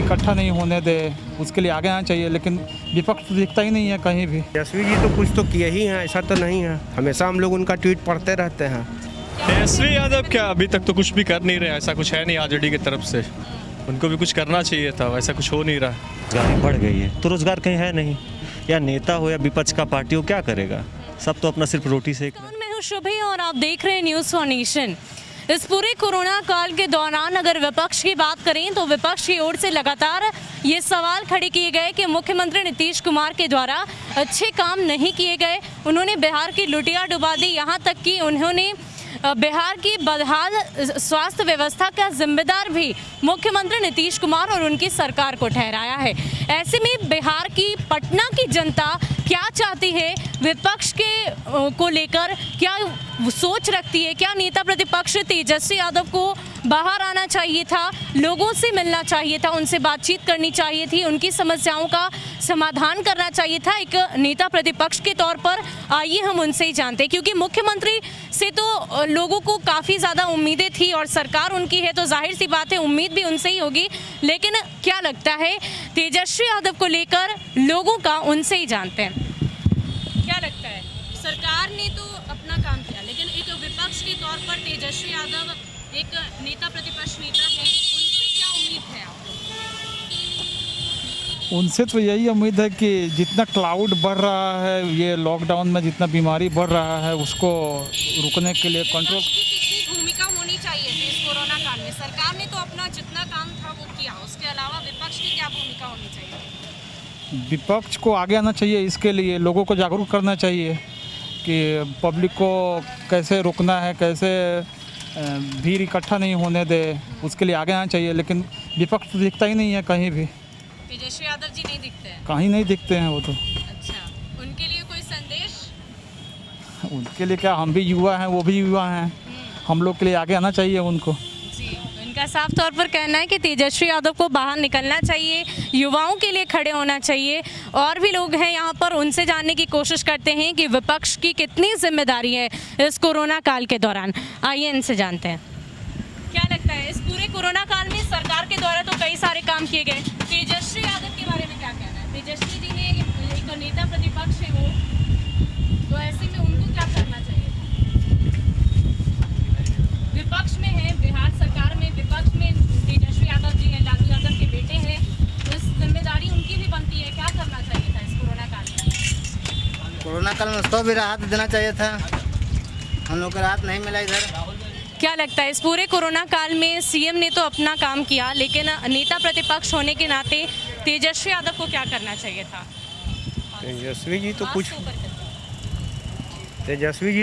इकट्ठा नहीं होने दे, उसके लिए आगे आना चाहिए। लेकिन विपक्ष तो दिखता ही नहीं है कहीं भी। तेजस्वी जी तो कुछ तो किए ही हैं, ऐसा तो नहीं है। हमेशा हम लोग उनका ट्वीट पढ़ते रहते हैं। तेजस्वी यादव क्या अभी तक तो कुछ भी कर नहीं रहे, ऐसा कुछ है नहीं आरजेडी की तरफ से। उनको भी कुछ करना चाहिए था, वैसा कुछ हो नहीं रहा। रोजगारी बढ़ गई है तो रोजगार कहीं है नहीं, या नेता हो या विपक्ष का पार्टी हो, क्या करेगा? सब तो अपना सिर्फ रोटी सेक रहे हैं। मैं हूं शुभी और आप देख रहे हैं न्यूज़ फॉर नेशन। इस पूरे कोरोना काल के दौरान अगर विपक्ष की बात करें तो विपक्ष की ओर से लगातार ये सवाल खड़े किए गए कि मुख्यमंत्री नीतीश कुमार के द्वारा अच्छे काम नहीं किए गए। उन्होंने बिहार की लुटिया डुबा दी, यहाँ तक कि उन्होंने बिहार की बदहाल स्वास्थ्य व्यवस्था का जिम्मेदार भी मुख्यमंत्री नीतीश कुमार और उनकी सरकार को ठहराया है। ऐसे में बिहार की, पटना की जनता क्या चाहती है, विपक्ष के को लेकर क्या सोच रखती है? क्या नेता प्रतिपक्ष तेजस्वी यादव को बाहर आना चाहिए था, लोगों से मिलना चाहिए था, उनसे बातचीत करनी चाहिए थी, उनकी समस्याओं का समाधान करना चाहिए था एक नेता प्रतिपक्ष के तौर पर? आइए हम उनसे ही जानते हैं, क्योंकि मुख्यमंत्री से तो लोगों को काफ़ी ज़्यादा उम्मीदें थी और सरकार उनकी है तो जाहिर सी बात है उम्मीद भी उनसे ही होगी। लेकिन क्या लगता है तेजस्वी यादव को लेकर लोगों का, उनसे ही जानते हैं। क्या लगता है? सरकार ने तो अपना काम किया, लेकिन एक विपक्ष के तौर पर तेजस्वी यादव एक नेता प्रतिपक्ष नेता है, उनसे क्या उम्मीद है आपको? उनसे तो यही उम्मीद है कि जितना क्लाउड बढ़ रहा है, ये लॉकडाउन में जितना बीमारी बढ़ रहा है, उसको रुकने के लिए कंट्रोल। कितनी भूमिका होनी चाहिए थी इस कोरोना काल में? सरकार ने तो अपना जितना काम था वो किया, उसके अलावा विपक्ष की क्या भूमिका होनी चाहिए? विपक्ष को आगे आना चाहिए, इसके लिए लोगों को जागरूक करना चाहिए कि पब्लिक को कैसे रोकना है, कैसे भीड़ इकट्ठा नहीं होने दे, उसके लिए आगे आना चाहिए। लेकिन विपक्ष तो दिखता ही नहीं है कहीं भी। तेजस्वी यादव जी नहीं दिखते हैं? कहीं नहीं दिखते हैं वो तो। अच्छा, उनके लिए कोई संदेश? उनके लिए क्या, हम भी युवा हैं, वो भी युवा हैं, हम लोग के लिए आगे आना चाहिए उनको। जी, उनका साफ तौर पर कहना है कि तेजस्वी यादव को बाहर निकलना चाहिए, युवाओं के लिए खड़े होना चाहिए। और भी लोग हैं यहाँ पर, उनसे जानने की कोशिश करते हैं कि विपक्ष की कितनी जिम्मेदारी है इस कोरोना काल के दौरान। आइए इनसे जानते हैं। क्या लगता है इस पूरे कोरोना काल में सरकार के द्वारा तो कई सारे काम किए गए, तेजस्वी यादव के बारे में क्या कहना है? तेजस्वी जी ने एक नेता प्रतिपक्ष है वो, तो ऐसे में उनको क्या करना चाहिए? विपक्ष में है, बिहार सरकार में विपक्ष में तेजस्वी यादव जी हैं, लालू यादव के बेटे हैं, तो इस जिम्मेदारी उनकी भी बनती है। क्या करना चाहिए था इस कोरोना काल में? कोरोना काल में उसको भी राहत देना चाहिए था, हम लोग को राहत नहीं मिला इधर। क्या लगता है इस पूरे कोरोना काल में सीएम ने तो अपना काम किया, लेकिन नेता प्रतिपक्ष होने के नाते तेजस्वी यादव को क्या करना चाहिए था? तेजस्वी जी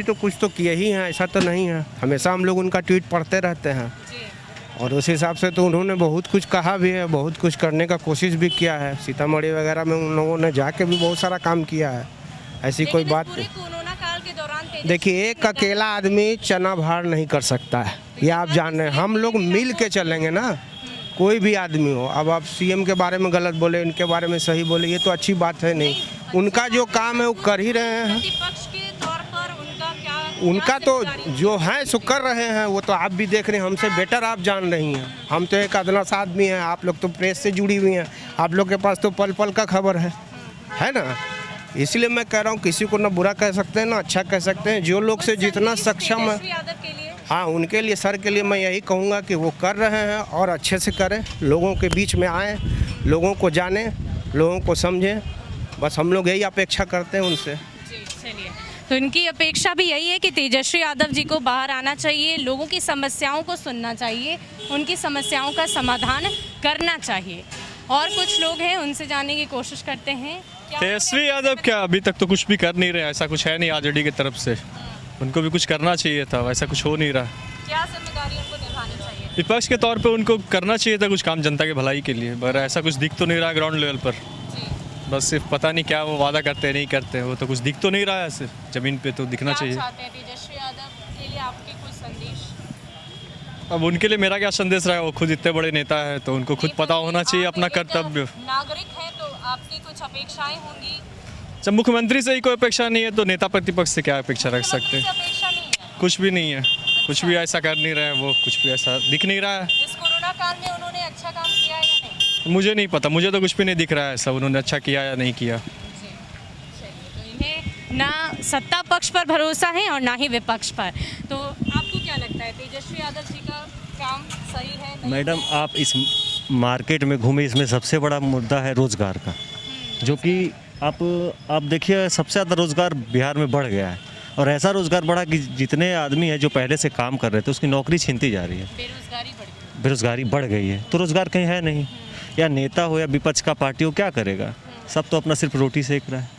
तो कुछ तो किए ही हैं, ऐसा तो नहीं है। हमेशा हम लोग उनका ट्वीट पढ़ते रहते हैं और उस हिसाब से तो उन्होंने बहुत कुछ कहा भी है, बहुत कुछ करने का कोशिश भी किया है। सीतामढ़ी वगैरह में उन लोगों ने जाके भी बहुत सारा काम किया है, ऐसी कोई बात नहीं। कोरोना काल के दौरान देखिए, एक अकेला आदमी चना भार नहीं कर सकता है, ये आप जान रहे हैं। हम लोग मिल के चलेंगे ना, कोई भी आदमी हो। अब आप सीएम के बारे में गलत बोले, इनके बारे में सही बोले, ये तो अच्छी बात है नहीं। उनका जो काम है वो कर ही रहे हैं। प्रतिपक्ष के तौर पर उनका तो जो है सो कर रहे हैं, वो तो आप भी देख रहे हैं, हमसे बेटर आप जान रही हैं। हम तो एक अदना सा आदमी हैं, आप लोग तो प्रेस से जुड़ी हुई हैं, आप लोग के पास तो पल पल का खबर है ना। इसलिए मैं कह रहा हूँ, किसी को ना बुरा कह सकते हैं ना अच्छा कह सकते हैं। जो लोग से जितना सक्षम है, हाँ, उनके लिए, सर के लिए मैं यही कहूँगा कि वो कर रहे हैं और अच्छे से करें, लोगों के बीच में आएँ, लोगों को जानें, लोगों को समझें। बस हम लोग यही अपेक्षा करते हैं उनसे। चलिए, तो इनकी अपेक्षा भी यही है कि तेजस्वी यादव जी को बाहर आना चाहिए, लोगों की समस्याओं को सुनना चाहिए, उनकी समस्याओं का समाधान करना चाहिए। और कुछ लोग हैं, उनसे जानने की कोशिश करते हैं। तेजस्वी यादव क्या अभी तक तो कुछ भी कर नहीं रहे, ऐसा कुछ है नहीं आरजेडी की तरफ से। उनको भी कुछ करना चाहिए था, वैसा कुछ हो नहीं रहा। क्या जिम्मेदारी उनको निभानी चाहिए? विपक्ष के तौर पे उनको करना चाहिए था कुछ काम जनता की भलाई के लिए, पर ऐसा कुछ दिख तो नहीं रहा ग्राउंड लेवल पर। बस सिर्फ पता नहीं क्या वो वादा करते हैं, नहीं करते हैं, वो तो कुछ दिख तो नहीं रहा है। सिर्फ जमीन पे तो दिखना चाहिए। चाहते हैं तेजस्वी यादव के लिए आपके कोई संदेश? अब उनके लिए मेरा क्या संदेश रहा है, वो खुद इतने बड़े नेता है तो उनको खुद पता होना चाहिए अपना कर्तव्य। नागरिक हैं तो आपकी कुछ अपेक्षाएं होंगी। जब मुख्यमंत्री से ही कोई अपेक्षा नहीं है तो नेता प्रतिपक्ष से क्या अपेक्षा रख सकते हैं? अपेक्षा नहीं है, कुछ भी नहीं है, कुछ भी ऐसा कर नहीं रहे हैं, वो कुछ भी ऐसा दिख नहीं रहा है। इस कोरोना काल में उन्होंने अच्छा काम किया है या नहीं? मुझे नहीं पता, मुझे तो कुछ भी नहीं दिख रहा है ऐसा उन्होंने अच्छा किया या नहीं किया। तो इन्हें ना सत्ता पक्ष पर भरोसा है और ना ही विपक्ष पर। तो आपको क्या लगता है तेजस्वी यादव जी का काम सही है नहीं? मैडम आप इस मार्केट में घूमे, इसमें सबसे बड़ा मुद्दा है रोज़गार का, जो कि आप देखिए सबसे ज़्यादा रोज़गार बिहार में बढ़ गया है और ऐसा रोज़गार बढ़ा कि जितने आदमी हैं जो पहले से काम कर रहे थे उसकी नौकरी छीनती जा रही है, बेरोज़गारी बढ़ गई है। तो रोज़गार कहीं है नहीं, या नेता हो या विपक्ष का पार्टी हो, क्या करेगा? सब तो अपना सिर्फ रोटी सेक रहा है।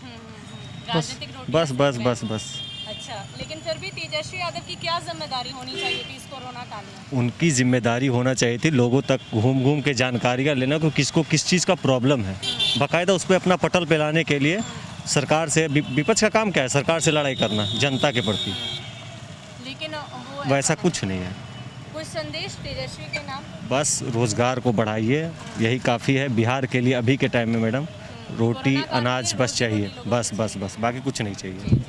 राजनीतिक रोटी बस सेक बस रहे हैं। बस बस अच्छा, लेकिन फिर भी तेजस्वी यादव की क्या जिम्मेदारी होनी चाहिए थी इस कोरोना काल में? उनकी जिम्मेदारी होना चाहिए थी लोगों तक घूम घूम के जानकारियाँ लेना कि किसको किस चीज़ का प्रॉब्लम है, बाकायदा उस पर अपना पटल पे लाने के लिए सरकार से। विपक्ष का काम क्या है? सरकार से लड़ाई करना जनता के प्रति, लेकिन वो वैसा कुछ नहीं है। कुछ संदेश तेजस्वी के नाम? बस रोज़गार को बढ़ाइए, यही काफ़ी है बिहार के लिए अभी के टाइम में मैडम। रोटी अनाज बस चाहिए, बस बस बस, बाकी कुछ नहीं चाहिए।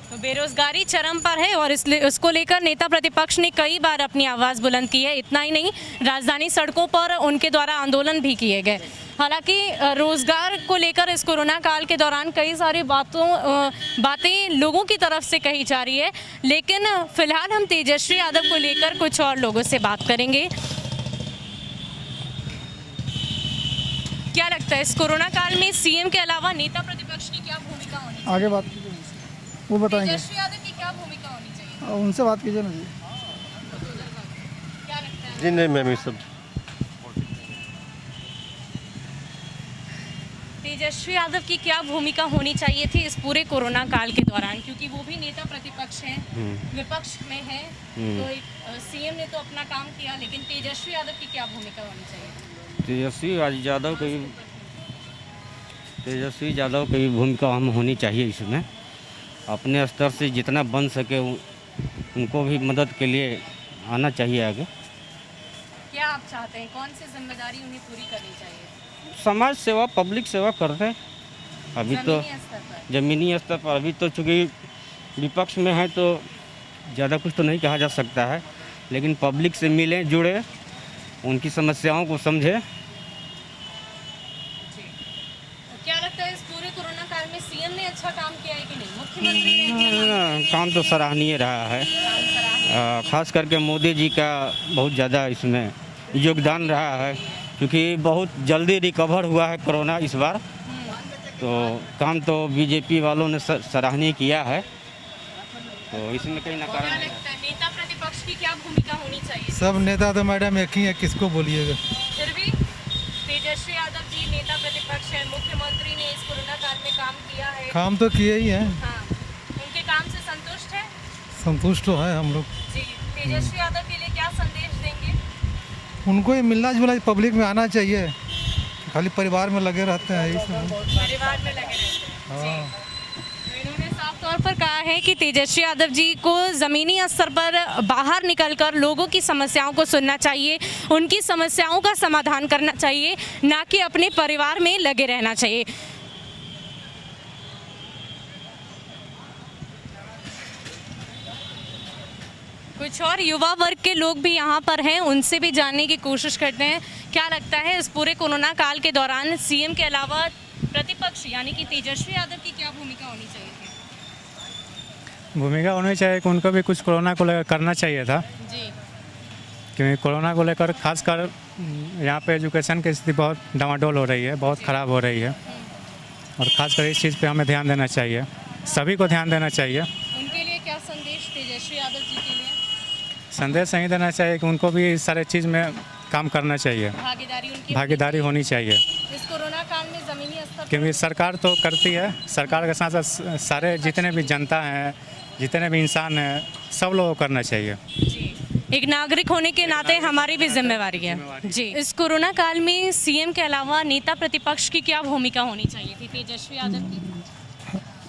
तो बेरोजगारी चरम पर है और इसलिए उसको लेकर नेता प्रतिपक्ष ने कई बार अपनी आवाज़ बुलंद की है। इतना ही नहीं, राजधानी सड़कों पर उनके द्वारा आंदोलन भी किए गए। हालांकि रोज़गार को लेकर इस कोरोना काल के दौरान कई सारी बातें लोगों की तरफ से कही जा रही है, लेकिन फिलहाल हम तेजस्वी यादव को लेकर कुछ और लोगों से बात करेंगे। क्या लगता है इस कोरोना काल में सीएम के अलावा नेता प्रतिपक्ष की क्या भूमिका होनी चाहिए? आगे बात कीजिए, वो बताएंगे। तेजस्वी यादव की क्या भूमिका होनी चाहिए? उनसे बात कीजिए ना जी। क्या लगता है? जी नहीं मैम, ये सब तेजस्वी यादव की क्या भूमिका होनी चाहिए थी इस पूरे कोरोना काल के दौरान, क्योंकि वो भी नेता प्रतिपक्ष हैं, विपक्ष में हैं, तो सीएम ने तो अपना काम किया, लेकिन तेजस्वी यादव की क्या भूमिका होनी चाहिए? तेजस्वी यादव की भूमिका हम होनी चाहिए इसमें। अपने स्तर से जितना बन सके उनको भी मदद के लिए आना चाहिए आगे। क्या आप चाहते हैं, कौन सी जिम्मेदारी उन्हें पूरी करनी चाहिए? समाज सेवा, पब्लिक सेवा करते हैं अभी तो जमीनी स्तर पर। ज़मीनी स्तर पर। अभी तो चूँकि विपक्ष में है तो ज़्यादा कुछ तो नहीं कहा जा सकता है, लेकिन पब्लिक से मिलें, जुड़े, उनकी समस्याओं को समझे। क्या लगता है इस पूरे कोरोना काल में सीएम ने अच्छा काम किया है कि नहीं? मुख्यमंत्री ने क्या काम तो सराहनीय रहा है। काम सराहा? खास करके मोदी जी का बहुत ज़्यादा इसमें योगदान रहा है, क्योंकि बहुत जल्दी रिकवर हुआ है कोरोना इस बार। तो काम तो बीजेपी वालों ने सराहनीय किया है, तो इसमें कहीं ना क्या कारण लगता है नेता प्रतिपक्ष की क्या भूमिका होनी चाहिए? सब नेता तो मैडम एक ही है, किसको बोलिएगा। फिर भी तेजस्वी यादव जी नेता प्रतिपक्ष है, मुख्यमंत्री ने इस कोरोना काल में काम किया है। काम तो किए ही हैं, हाँ, उनके काम से संतुष्ट है? संतुष्ट तो है हम लोग। जी, तेजस्वी यादव के लिए क्या संदेश देंगे? उनको ये मिलना जुलना पब्लिक में आना चाहिए, खाली परिवार में लगे रहते हैं यही सब। परिवार में लगे रहते हैं। जी। तो इन्होंने साफ तौर पर कहा है कि तेजस्वी यादव जी को ज़मीनी स्तर पर बाहर निकलकर लोगों की समस्याओं को सुनना चाहिए, उनकी समस्याओं का समाधान करना चाहिए, ना कि अपने परिवार में लगे रहना चाहिए। कुछ और युवा वर्ग के लोग भी यहाँ पर हैं, उनसे भी जानने की कोशिश करते हैं। क्या लगता है इस पूरे कोरोना काल के दौरान सीएम के अलावा प्रतिपक्ष यानी कि तेजस्वी यादव की क्या भूमिका होनी चाहिए थी? भूमिका होनी चाहिए कि उनको भी कुछ कोरोना को लेकर करना चाहिए था, जी, क्योंकि कोरोना को लेकर खासकर यहाँ पे एजुकेशन की स्थिति बहुत डामाडोल हो रही है, बहुत ख़राब हो रही है, और ख़ासकर इस चीज़ पे हमें ध्यान देना चाहिए, सभी को ध्यान देना चाहिए। उनके लिए क्या संदेश तेजस्वी यादव जी के लिए? संदेश नहीं देना चाहिए कि उनको भी इस सारे चीज़ में काम करना चाहिए, भागीदारी होनी चाहिए, इस कोरोना काल में ज़मीनी स्तर पर क्योंकि सरकार तो करती है, सरकार के साथ साथ सारे जितने भी जनता हैं, जितने भी इंसान हैं, सब लोगों को करना चाहिए। जी, एक नागरिक होने के नाते हमारी भी जिम्मेवारी है। जी, इस कोरोना काल में सीएम के अलावा नेता प्रतिपक्ष की क्या भूमिका होनी चाहिए थी तेजस्वी यादव की?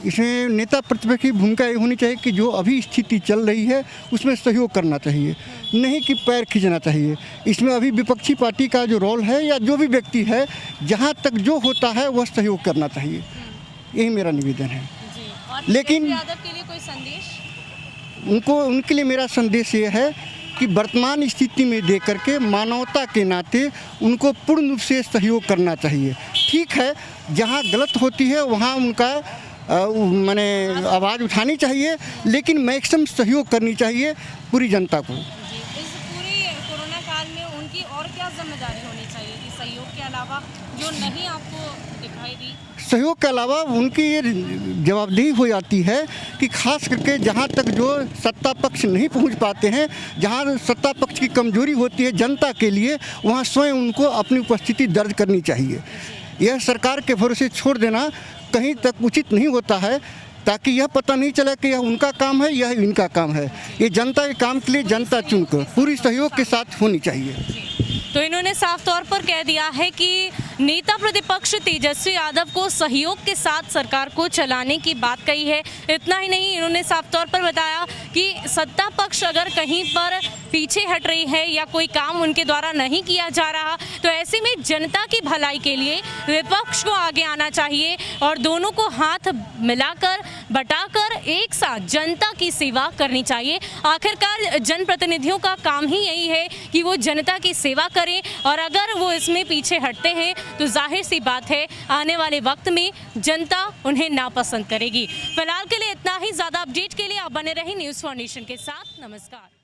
इसमें नेता प्रतिपक्ष की भूमिका ये होनी चाहिए कि जो अभी स्थिति चल रही है उसमें सहयोग करना चाहिए, नहीं कि पैर खींचना चाहिए। इसमें अभी विपक्षी पार्टी का जो रोल है या जो भी व्यक्ति है, जहाँ तक जो होता है वह सहयोग करना चाहिए, यही मेरा निवेदन है। जी, और लेकिन यादव के लिए कोई संदेश? उनके लिए मेरा संदेश ये है कि वर्तमान स्थिति में देख करके मानवता के नाते उनको पूर्ण रूप से सहयोग करना चाहिए। ठीक है, जहाँ गलत होती है वहाँ उनका माने आवाज़ उठानी चाहिए, लेकिन मैक्सिमम सहयोग करनी चाहिए पूरी जनता को। इस पूरे कोरोना काल में उनकी और क्या जिम्मेदारी होनी चाहिए कि सहयोग के अलावा जो नहीं आपको दिखाई दी? सहयोग के अलावा उनकी ये जवाबदेही हो जाती है कि खास करके जहाँ तक जो सत्ता पक्ष नहीं पहुँच पाते हैं, जहाँ सत्ता पक्ष की कमजोरी होती है जनता के लिए, वहाँ स्वयं उनको अपनी उपस्थिति दर्ज करनी चाहिए। यह सरकार के भरोसे छोड़ देना कहीं तक उचित नहीं होता है, ताकि यह पता नहीं चले कि यह उनका काम है, यह इनका काम है। ये जनता के काम के लिए जनता चुनकर पूरी सहयोग के साथ होनी चाहिए। तो इन्होंने साफ तौर पर कह दिया है कि नेता प्रतिपक्ष तेजस्वी यादव को सहयोग के साथ सरकार को चलाने की बात कही है। इतना ही नहीं, इन्होंने साफ तौर पर बताया कि सत्ता पक्ष अगर कहीं पर पीछे हट रही है या कोई काम उनके द्वारा नहीं किया जा रहा, तो ऐसे में जनता की भलाई के लिए विपक्ष को आगे आना चाहिए और दोनों को हाथ मिलाकर बटाकर एक साथ जनता की सेवा करनी चाहिए। आखिरकार जनप्रतिनिधियों का काम ही यही है कि वो जनता की सेवा करें, और अगर वो इसमें पीछे हटते हैं तो जाहिर सी बात है आने वाले वक्त में जनता उन्हें नापसंद करेगी। फिलहाल के लिए इतना ही। ज़्यादा अपडेट के लिए आप बने रहिए न्यूज़ फॉर नेशन के साथ। नमस्कार।